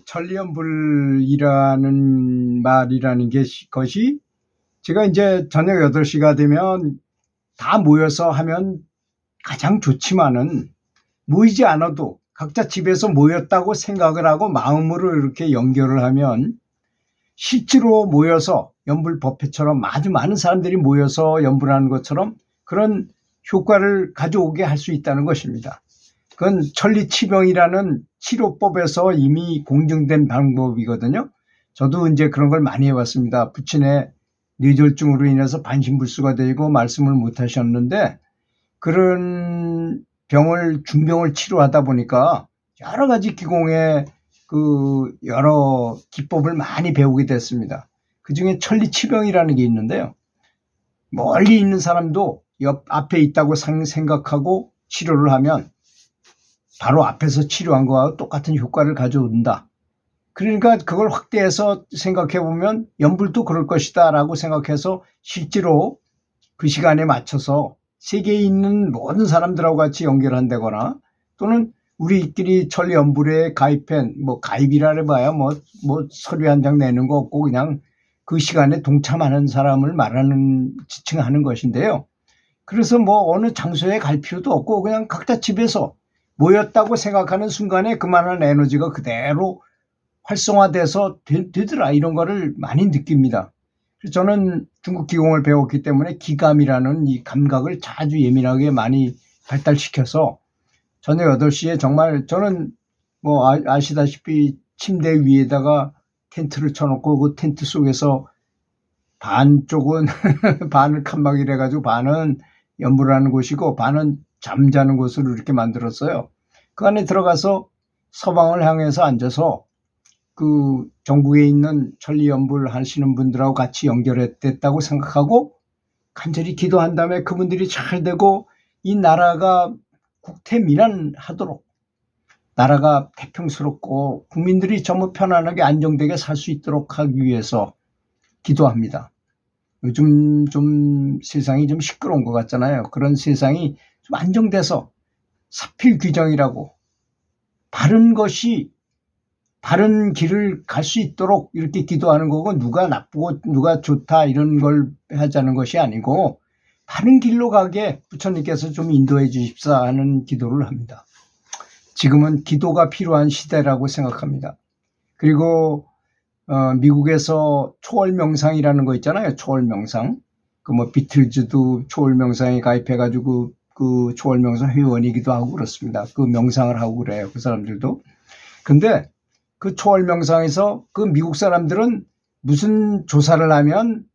천리연불이라는 말이라는 것이 제가 이제 저녁 8시가 되면 다 모여서 하면 가장 좋지만은 모이지 않아도 각자 집에서 모였다고 생각을 하고 마음으로 이렇게 연결을 하면 실제로 모여서 연불법회처럼 아주 많은 사람들이 모여서 연불하는 것처럼 그런 효과를 가져오게 할 수 있다는 것입니다. 그건 천리치명이라는 치료법에서 이미 공증된 방법이거든요. 저도 이제 그런 걸 많이 해봤습니다. 부친의 뇌졸중으로 인해서 반신불수가 되고 말씀을 못 하셨는데 그런 중병을 치료하다 보니까 여러 가지 기공의 여러 기법을 많이 배우게 됐습니다. 그 중에 천리치명이라는 게 있는데요. 멀리 있는 사람도 앞에 있다고 생각하고 치료를 하면 바로 앞에서 치료한 거와 똑같은 효과를 가져온다. 그러니까 그걸 확대해서 생각해 보면 연불도 그럴 것이다 라고 생각해서 실제로 그 시간에 맞춰서 세계에 있는 모든 사람들하고 같이 연결한다거나 또는 우리끼리 천리연불에 가입이라 해봐야 서류 한 장 내는 거 없고 그냥 그 시간에 동참하는 사람을 지칭하는 것인데요. 그래서 어느 장소에 갈 필요도 없고 그냥 각자 집에서 모였다고 생각하는 순간에 그만한 에너지가 그대로 활성화돼서 되더라 이런 거를 많이 느낍니다. 그래서 저는 중국 기공을 배웠기 때문에 기감이라는 이 감각을 아주 예민하게 많이 발달시켜서 저녁 8시에 정말 저는 아시다시피 침대 위에다가 텐트를 쳐놓고 그 텐트 속에서 반쪽은 반을 칸막이를 해가지고 반은 연불하는 곳이고 반은 잠자는 곳으로 이렇게 만들었어요. 그 안에 들어가서 서방을 향해서 앉아서 그 전국에 있는 천리연불 하시는 분들하고 같이 연결됐다고 생각하고 간절히 기도한 다음에 그분들이 잘 되고 이 나라가 국태민안하도록 나라가 태평스럽고 국민들이 전부 편안하게 안정되게 살 수 있도록 하기 위해서 기도합니다. 요즘 좀 세상이 좀 시끄러운 것 같잖아요. 그런 세상이 좀 안정돼서 사필귀정이라고 바른 길을 갈 수 있도록 이렇게 기도하는 거고 누가 나쁘고 누가 좋다 이런 걸 하자는 것이 아니고 바른 길로 가게 부처님께서 좀 인도해 주십사 하는 기도를 합니다. 지금은 기도가 필요한 시대라고 생각합니다. 그리고 미국에서 초월명상이라는 거 있잖아요. 초월명상. 비틀즈도 초월명상에 가입해가지고 그 초월명상 회원이기도 하고 그렇습니다. 그 명상을 하고 그래요. 그 사람들도. 근데 그 초월명상에서 그 미국 사람들은 무슨 조사를 하면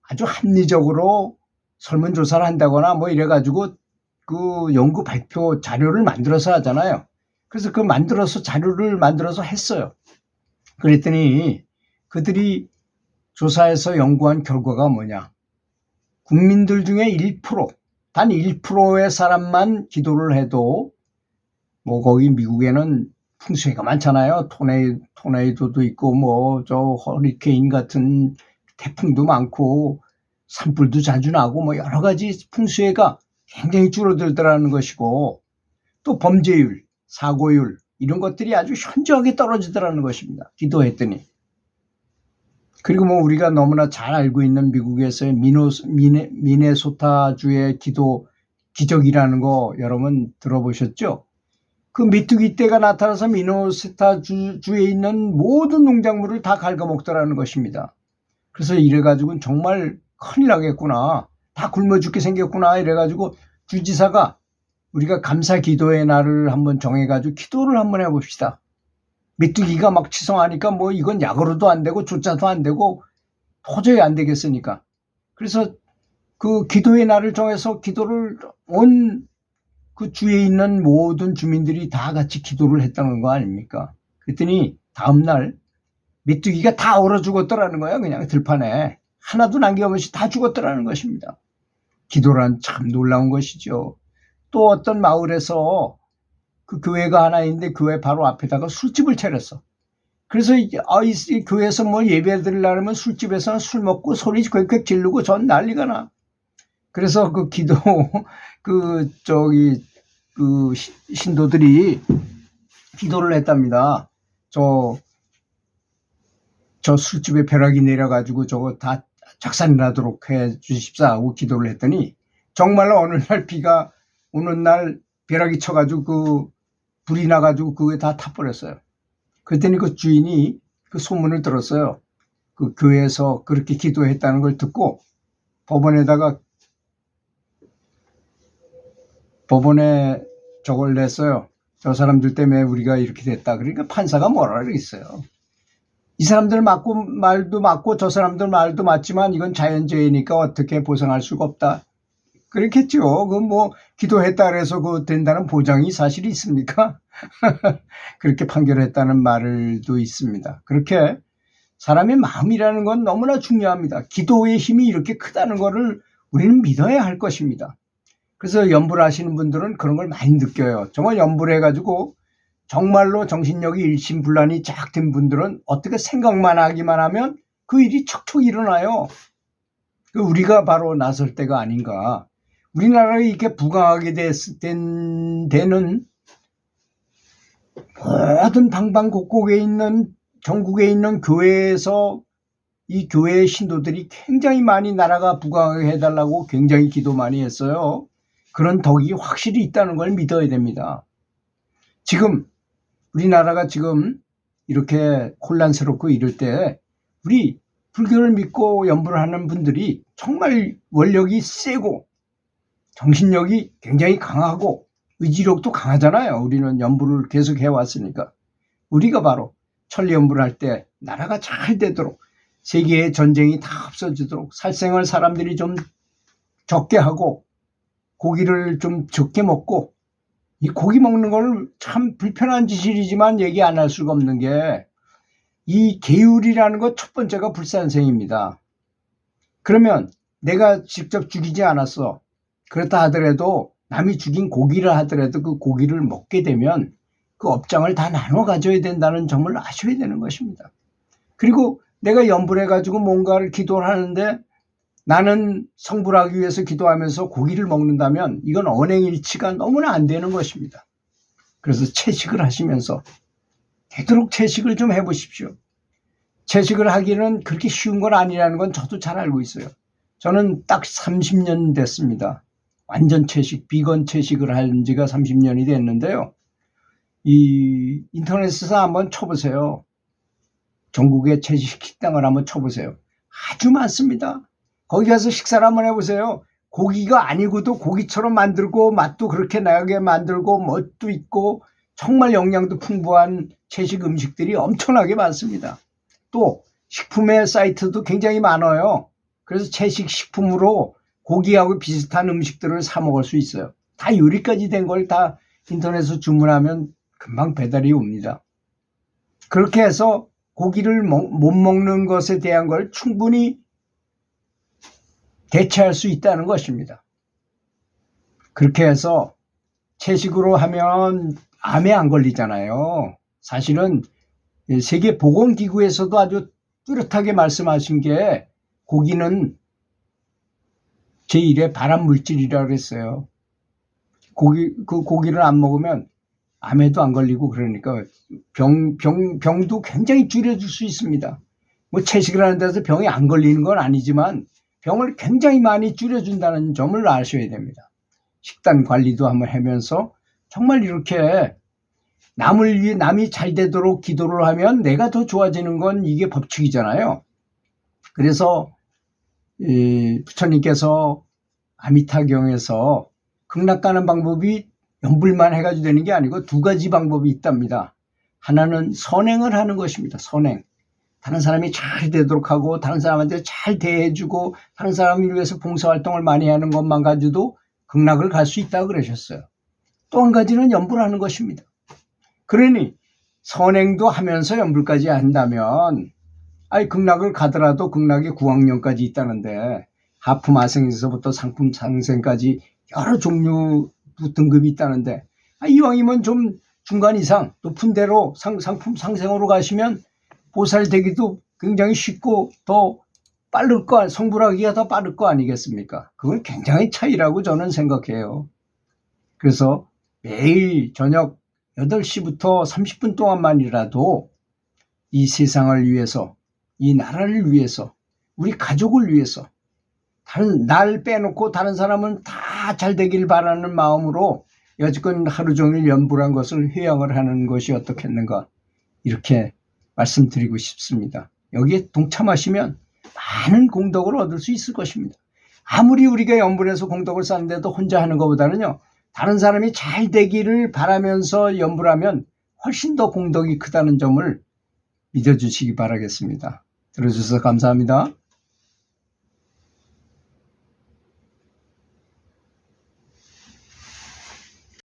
아주 합리적으로 설문조사를 한다거나 이래가지고 그 연구 발표 자료를 만들어서 하잖아요. 그래서 자료를 만들어서 했어요. 그랬더니 그들이 조사해서 연구한 결과가 뭐냐. 국민들 중에 1%, 단 1%의 사람만 기도를 해도 거기 미국에는 풍수해가 많잖아요. 토네이도도 있고 허리케인 같은 태풍도 많고 산불도 자주 나고 여러 가지 풍수해가 굉장히 줄어들더라는 것이고 또 범죄율, 사고율 이런 것들이 아주 현저하게 떨어지더라는 것입니다. 기도했더니. 그리고 우리가 너무나 잘 알고 있는 미국에서의 미네소타주의 기도 기적이라는 거 여러분 들어보셨죠? 그 메뚜기 떼가 나타나서 미네소타주에 있는 모든 농작물을 다 갉아먹더라는 것입니다. 그래서 이래가지고는 정말 큰일 나겠구나. 다 굶어 죽게 생겼구나. 이래가지고 주지사가 우리가 감사 기도의 날을 한번 정해가지고 기도를 한번 해봅시다. 메뚜기가 막 치성하니까 이건 약으로도 안 되고 조짜도 안 되고 도저히 안 되겠으니까. 그래서 그 기도의 날을 정해서 기도를 온 그 주에 있는 모든 주민들이 다 같이 기도를 했다는 거 아닙니까? 그랬더니 다음날 메뚜기가 다 얼어 죽었더라는 거예요. 그냥 들판에. 하나도 남김없이 다 죽었더라는 것입니다. 기도란 참 놀라운 것이죠. 또 어떤 마을에서 그 교회가 하나 있는데 교회 바로 앞에다가 술집을 차렸어. 그래서 이 교회에서 예배 드리려면 술집에서는 술 먹고 소리 꽥꽥 지르고 전 난리가 나. 그래서 그 기도 신도들이 기도를 했답니다. 저 술집에 벼락이 내려가지고 저거 다 작살 나도록 해 주십사 하고 기도를 했더니 정말로 어느 날 비가 오는 날 벼락이 쳐가지고 그 불이 나가지고 그게 다 타버렸어요. 그랬더니 그 주인이 그 소문을 들었어요. 그 교회에서 그렇게 기도했다는 걸 듣고 법원에 저걸 냈어요. 저 사람들 때문에 우리가 이렇게 됐다. 그러니까 판사가 뭐라 그랬어요. 이 사람들 말도 맞고 저 사람들 말도 맞지만 이건 자연재해니까 어떻게 보상할 수가 없다. 그렇겠죠. 그 뭐 기도했다 그래서 그 된다는 보장이 사실이 있습니까? 그렇게 판결했다는 말도 있습니다. 그렇게 사람의 마음이라는 건 너무나 중요합니다. 기도의 힘이 이렇게 크다는 것을 우리는 믿어야 할 것입니다. 그래서 연불 하시는 분들은 그런 걸 많이 느껴요. 정말 연불해가지고 정말로 정신력이 일심불란이 쫙 된 분들은 어떻게 생각만 하기만 하면 그 일이 척척 일어나요. 우리가 바로 나설 때가 아닌가. 우리나라가 이렇게 부강하게 되는 모든 방방곡곡에 있는 전국에 있는 교회에서 이 교회의 신도들이 굉장히 많이 나라가 부강하게 해달라고 굉장히 기도 많이 했어요. 그런 덕이 확실히 있다는 걸 믿어야 됩니다. 지금 우리나라가 지금 이렇게 혼란스럽고 이럴 때 우리 불교를 믿고 연불을 하는 분들이 정말 원력이 세고 정신력이 굉장히 강하고 의지력도 강하잖아요. 우리는 연불을 계속 해왔으니까. 우리가 바로 천리연불을 할 때 나라가 잘 되도록 세계의 전쟁이 다 없어지도록 살생을 사람들이 좀 적게 하고 고기를 좀 적게 먹고 이 고기 먹는 걸 참 불편한 짓이지만 얘기 안 할 수가 없는 게 이 계율이라는 것 첫 번째가 불산생입니다. 그러면 내가 직접 죽이지 않았어. 그렇다 하더라도 남이 죽인 고기를 하더라도 그 고기를 먹게 되면 그 업장을 다 나눠 가져야 된다는 점을 아셔야 되는 것입니다. 그리고 내가 연불해가지고 뭔가를 기도를 하는데 나는 성불하기 위해서 기도하면서 고기를 먹는다면 이건 언행일치가 너무나 안 되는 것입니다. 그래서 채식을 하시면서 되도록 채식을 좀 해보십시오. 채식을 하기는 그렇게 쉬운 건 아니라는 건 저도 잘 알고 있어요. 저는 딱 30년 됐습니다. 완전 채식, 비건 채식을 한 지가 30년이 됐는데요. 이 인터넷에서 한번 쳐보세요. 전국의 채식 식당을 한번 쳐보세요. 아주 많습니다. 거기 가서 식사를 한번 해보세요. 고기가 아니고도 고기처럼 만들고 맛도 그렇게 나게 만들고 멋도 있고 정말 영양도 풍부한 채식 음식들이 엄청나게 많습니다. 또 식품의 사이트도 굉장히 많아요. 그래서 채식 식품으로 고기하고 비슷한 음식들을 사 먹을 수 있어요. 다 요리까지 된 걸 다 인터넷에서 주문하면 금방 배달이 옵니다. 그렇게 해서 고기를 못 먹는 것에 대한 걸 충분히 대체할 수 있다는 것입니다. 그렇게 해서 채식으로 하면 암에 안 걸리잖아요. 사실은 세계보건기구에서도 아주 뚜렷하게 말씀하신 게 고기는 제1의 발암물질이라고 그랬어요. 그 고기를 안 먹으면 암에도 안 걸리고 그러니까 병도 굉장히 줄여줄 수 있습니다. 뭐 채식을 하는 데서 병이 안 걸리는 건 아니지만 병을 굉장히 많이 줄여준다는 점을 아셔야 됩니다. 식단 관리도 한번 하면서 정말 이렇게 남을 위해 남이 잘 되도록 기도를 하면 내가 더 좋아지는 건 이게 법칙이잖아요. 그래서 부처님께서 아미타경에서 극락가는 방법이 연불만 해가지고 되는 게 아니고 두 가지 방법이 있답니다. 하나는 선행을 하는 것입니다. 선행. 다른 사람이 잘 되도록 하고 다른 사람한테 잘 대해주고 다른 사람을 위해서 봉사활동을 많이 하는 것만 가지고도 극락을 갈 수 있다고 그러셨어요. 또 한 가지는 연불하는 것입니다. 그러니 선행도 하면서 연불까지 한다면 극락을 가더라도 극락이 9학년까지 있다는데 하품하생에서부터 상품 상생까지 여러 종류 등급이 있다는데 이왕이면 좀 중간 이상 높은 데로 상품 상생으로 가시면 보살되기도 굉장히 쉽고 더 빠를 거, 성불하기가 더 빠를 거 아니겠습니까? 그건 굉장히 차이라고 저는 생각해요. 그래서 매일 저녁 8시부터 30분 동안만이라도 이 세상을 위해서 이 나라를 위해서, 우리 가족을 위해서, 날 빼놓고 다른 사람은 다 잘 되길 바라는 마음으로 여지껏 하루 종일 연불한 것을 회양을 하는 것이 어떻겠는가, 이렇게 말씀드리고 싶습니다. 여기에 동참하시면 많은 공덕을 얻을 수 있을 것입니다. 아무리 우리가 연불해서 공덕을 쌓는데도 혼자 하는 것보다는요, 다른 사람이 잘 되기를 바라면서 연불하면 훨씬 더 공덕이 크다는 점을 믿어주시기 바라겠습니다. 들어주셔서 감사합니다.